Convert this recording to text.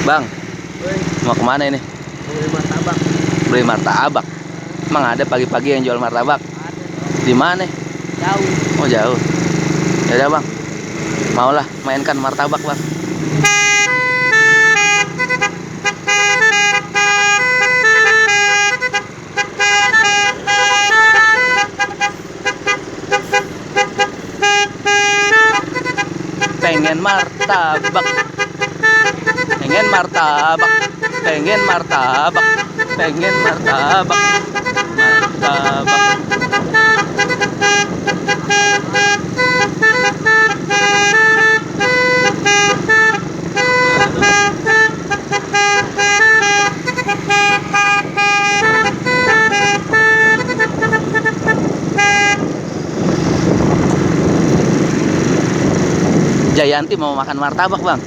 Bang, Woi, mau kemana ini? beli martabak. Beli martabak. Emang ada pagi-pagi yang jual martabak? Ada Di mana? jauh. Oh jauh. Ya udah bang, maulah mainkan martabak bang. Pengen martabak, pengen martabak, pengen martabak, pengen martabak, martabak. Jayanti mau makan martabak bang.